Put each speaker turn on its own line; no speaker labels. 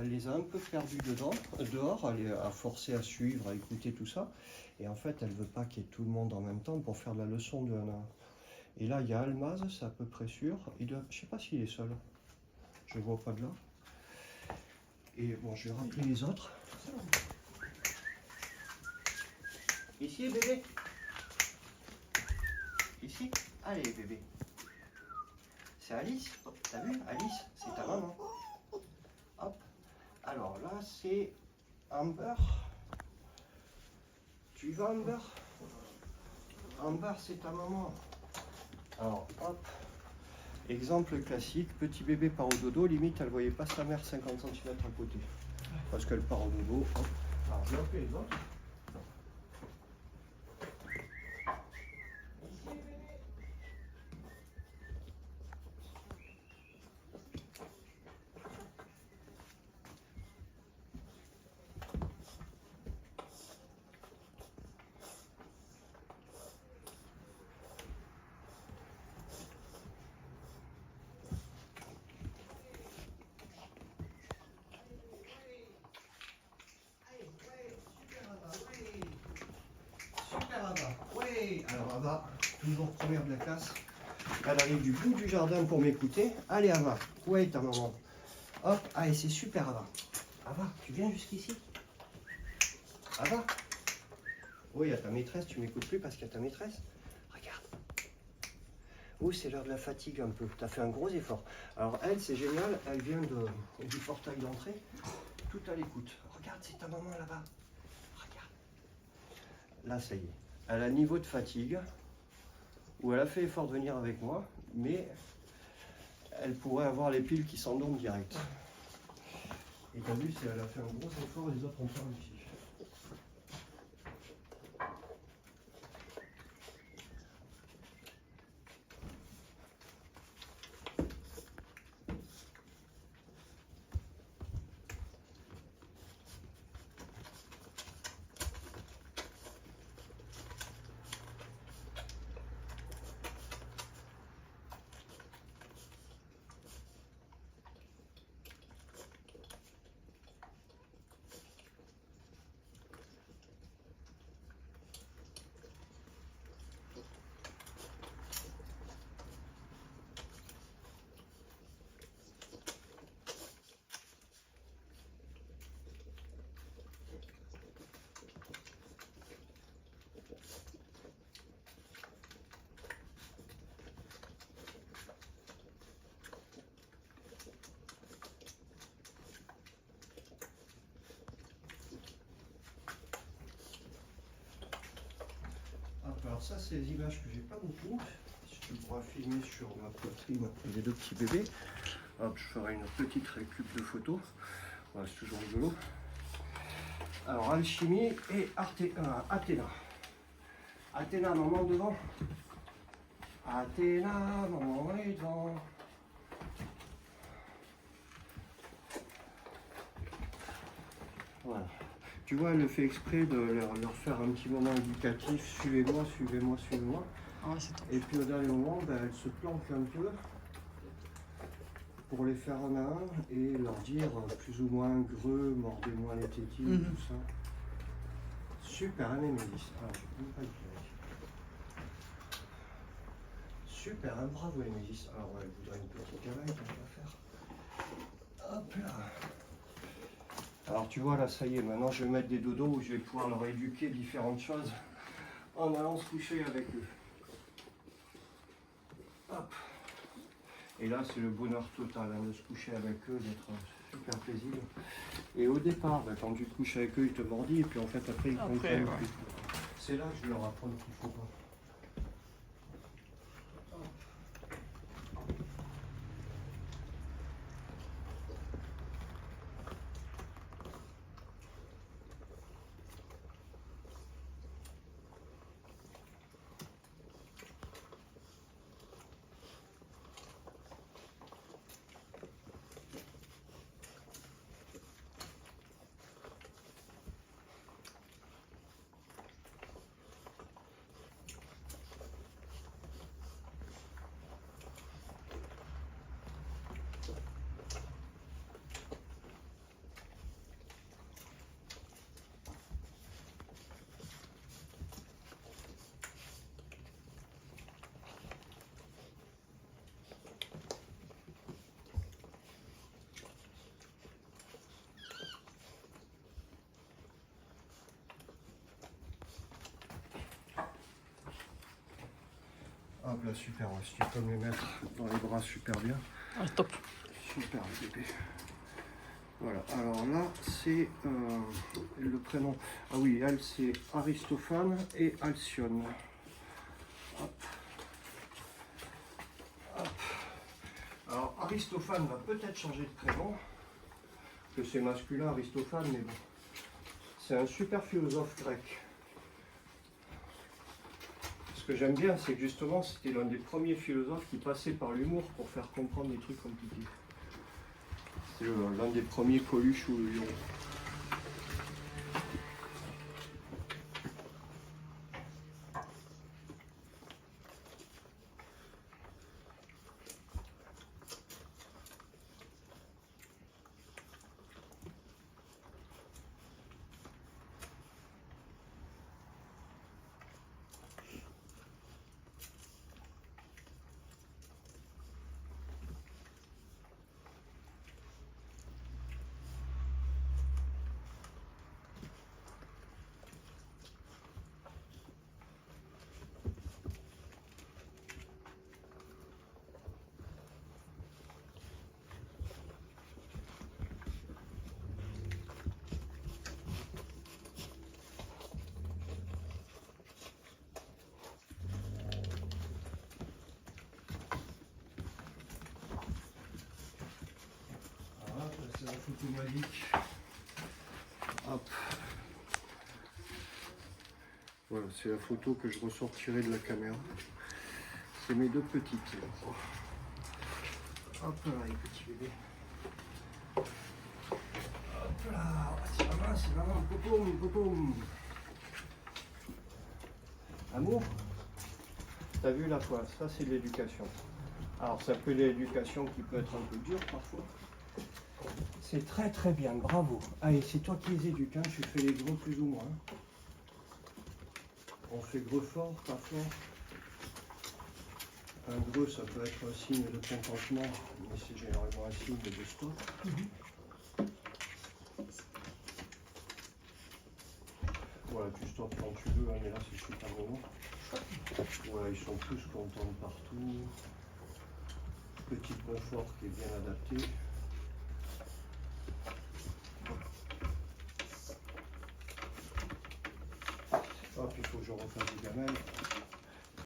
elle les a un peu perdus dehors, elle est à forcer à suivre, à écouter tout ça. Et en fait, elle veut pas qu'il y ait tout le monde en même temps pour faire la leçon de 1 à 1. Et là, il y a Almaz, c'est à peu près sûr. Je sais pas s'il est seul. Je vois pas de là. Et bon, je vais rappeler les autres. Ici, bébé. Ici. Allez, bébé. C'est Alice. T'as vu, Alice, c'est ta maman. Hop. Alors là, c'est Amber. Tu vas, Amber? Amber, c'est ta maman. Alors, hop. Exemple classique, petit bébé part au dodo, limite, elle ne voyait pas sa mère 50 cm à côté. Parce qu'elle part au dodo. Hop. Alors, je vais appeler les autres. Alors Ava, toujours première de la classe, elle arrive du bout du jardin pour m'écouter. Allez Ava, où est ta maman? Hop, allez c'est super Ava. Ava, tu viens jusqu'ici? Ava? Oui, il y a ta maîtresse, tu m'écoutes plus parce qu'il y a ta maîtresse. Regarde. Oui, c'est l'heure de la fatigue un peu, tu as fait un gros effort. Alors elle, c'est génial, elle vient du portail d'entrée, tout à l'écoute. Regarde, c'est ta maman là-bas. Regarde. Là, ça y est. Elle a un niveau de fatigue où elle a fait l'effort de venir avec moi, mais elle pourrait avoir les piles qui s'endorment direct. Et t'as vu, elle a fait un gros effort et les autres ont pas réussi. Alors ça, c'est les images que j'ai pas beaucoup. Si tu pourras filmer sur ma poitrine les deux petits bébés. Hop, je ferai une petite récup de photos. Voilà, c'est toujours rigolo. Alors, Alchimie et Athéna. Athéna, maman devant. Athéna, maman est devant. Voilà. Tu vois, elle le fait exprès de leur faire un petit moment éducatif. Suivez-moi, suivez-moi, suivez-moi.
Oh,
Et puis au dernier moment, ben, elle se planque un peu pour les faire un à un et leur dire plus ou moins greux, mordez-moi les tétines, tout ça. Super, hein, Mémélis. Alors, je ne peux pas le dire. Super, hein, bravo, Mémélis. Alors, ouais, elle voudrait une petite cavale qu'on va faire. Hop là. Alors, tu vois, là, ça y est, maintenant, je vais mettre des dodos où je vais pouvoir leur éduquer différentes choses en allant se coucher avec eux. Hop. Et là, c'est le bonheur total hein, de se coucher avec eux, d'être super paisible. Et au départ, bah, quand tu te couches avec eux, ils te mordillent, et puis en fait, après, ils comprennent.
Ouais.
C'est là que je leur apprends qu'il faut pas. Hop là, super, ouais, si tu peux me les mettre dans les bras, super bien.
Ah, top.
Super bébé. Voilà, alors là, c'est le prénom. Ah oui, elle, c'est Aristophane et Alcyone. Hop. Hop. Alors, Aristophane va peut-être changer de prénom, parce que c'est masculin, Aristophane, mais bon. C'est un super philosophe grec. Ce que j'aime bien, c'est que justement, c'était l'un des premiers philosophes qui passait par l'humour pour faire comprendre des trucs compliqués. C'est l'un des premiers Coluche ou le lion. C'est la photo magique. Hop. Voilà, c'est la photo que je ressortirai de la caméra. C'est mes deux petites. Hop là, les petits bébés. Hop là, c'est maman, popoum, popoum. Amour, t'as vu la fois, ça c'est de l'éducation. Alors ça peut être de l'éducation qui peut être un peu dure parfois. C'est très très bien, bravo. Allez, c'est toi qui les éduques, hein. Tu fais les gros plus ou moins. On fait gros fort, pas fort. Un gros, ça peut être un signe de contentement, mais c'est généralement un signe de stop. Voilà, tu stoppes quand tu veux, hein, mais là c'est super bon. Voilà, ils sont tous contents de partout. Petit confort qui est bien adapté. Hop, il faut que je refasse des gamelles.